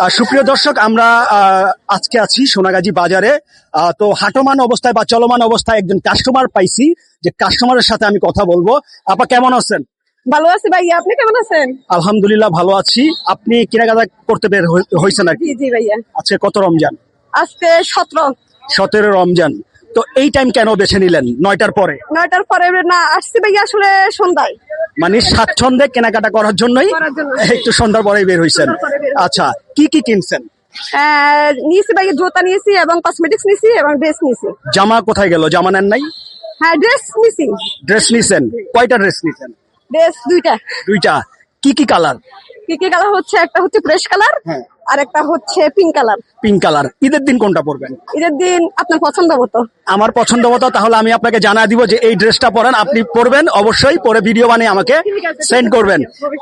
সুপ্রিয় দর্শক, আমরা আজকে আছি সোনাগাজী বাজারে। তো হাঁটমান অবস্থায় বা চলমান অবস্থায় একজন কাস্টমার পাইছি, যে কাস্টমারের সাথে আমি কথা বলবো। আপা কেমন আছেন? ভালো আছি ভাইয়া, আপনি কেমন আছেন? আলহামদুলিল্লাহ ভালো আছি। আপনি কেনাকাটা করতে বের হয়েছেন আর কি? জি জি ভাইয়া। আজকে কত রমজান? আজকে 17 রমজান। তো এই টাইম কেন বেছে নিলেন 9টার পরে? 9টার পরে না, আসছি ভাইয়া আসলে সন্ধ্যায়। মানে স্বাচ্ছন্দ্যে কেনাকাটা করার জন্যই করার জন্য। একটু সন্ধ্যার পরেই বের হয়েছেন। সন্ধ্যার পরে বের হয়েছি। আচ্ছা, কি কি কিনছেন? নিয়েছি ভাইয়া, জুতা নিয়েছি এবং কসমেটিক্স নিয়েছি এবং ড্রেস নিয়েছি। জামা কোথায় গেল? জামা নেন নাই? হ্যাঁ, ড্রেস নিয়েছি। ড্রেস নিছেন? কয়টা ড্রেস নিছেন? ড্রেস দুইটা। কি কি কালার? কি কি কালার হচ্ছে? একটা হচ্ছে ফ্রেশ কালার, হ্যাঁ। আর একটা হচ্ছে পিঙ্ক কালার। Pink colour. ঈদের দিন কোনটা পরবেন? ঈদের দিন আপনার পছন্দ মতো। আমার পছন্দ মতো। তাহলে আমি আপনাকে জানা দিব যে এই ড্রেসটা পরেন, আপনি পরবেন, অবশ্যই পরে ভিডিও বানিয়ে আমাকে সেন্ড করবেন।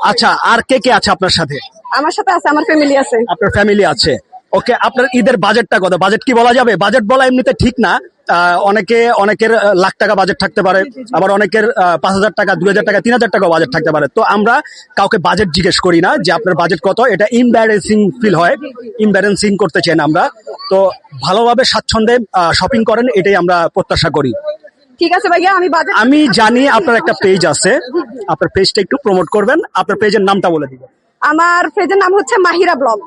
আচ্ছা, আর কে কে আছে আপনার সাথে? আমার সাথে আছে, আমার ফ্যামিলি আছে। আপনার ফ্যামিলি আছে। ওকে, আপনার ঈদের বাজেটটা কত? বাজেট কি বলা যাবে? বাজেট বলা এমনিতে ঠিক না। অনেকের লাখ টাকা বাজেট থাকতে পারে, আবার অনেকের 5,000 টাকা, 2,000 টাকা, 3,000 টাকা বাজেট থাকতে পারে। তো আমরা কাউকে বাজেট জিজ্ঞেস করি না যে আপনার বাজেট কত। এটা ইমব্যারেন্সিং ফিল হয়, ইমব্যারেন্সিং করতে চাই না আমরা। তো ভালোভাবে স্বাচ্ছন্দ্যে শপিং করেন, এটাই আমরা প্রত্যাশা করি। ঠিক আছে ভাইয়া, আমি জানি আপনার একটা পেজ আছে, আপনার পেজটা একটু প্রমোট করবেন। আপনার পেজের নামটা বলে দিবেন। আমার পেজের নাম হচ্ছে মাহিরা ব্লগ।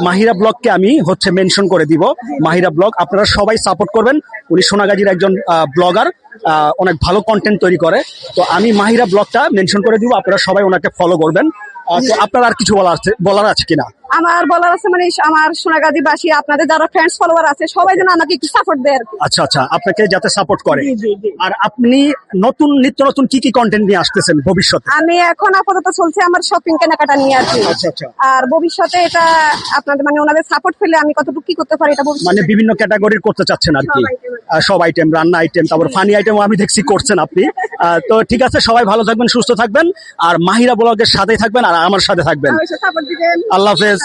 মাহিরা ব্লগকে আমি মেনশন করে দিব। মাহিরা ব্লগ, আপনারা সবাই সাপোর্ট করবেন। উনি সোনাগাজীর একজন ব্লগার, অনেক ভালো কন্টেন্ট তৈরি করে। তো আমি মাহিরা ব্লগটা মেনশন করে দিব, আপনারা সবাই ওনাকে ফলো করবেন। তো আপনার আর কিছু বলার আছে কিনা? আমার বলার আছে, মানে আমার সোনাগাজীবাসী, আপনাদের যারা ফ্রেন্ডস ফলোয়ার আছে, সবাই যেন আমাকে একটু সাপোর্ট দেয় আর কি। আচ্ছা, আপনাকে যাতে সাপোর্ট করে। জি। আর আপনি নিত্য নতুন কি কি কন্টেন্ট নিয়ে আসতেছেন ভবিষ্যতে? আমি এখন আপাতত চলছে আমার শপিং কেনাকাটা নিয়ে আর কি। আচ্ছা। আর ভবিষ্যতে এটা আপনাদের মানে ওনাদের সাপোর্ট পেলে আমি কতটুকু কি করতে পারি এটা মানে বিভিন্ন ক্যাটাগরির করতে চাচ্ছেন আর কি? সব আইটেম, রান্না আইটেম, তারপর ফানি আইটেম আমি দেখছি করছেন আপনি। তো ঠিক আছে, সবাই ভালো থাকবেন, সুস্থ থাকবেন, আর মাহিরা ব্লগের সাথে থাকবেন, আর আমার সাথে থাকবেন। সাপোর্ট দিবেন। আল্লাহ হাফেজ।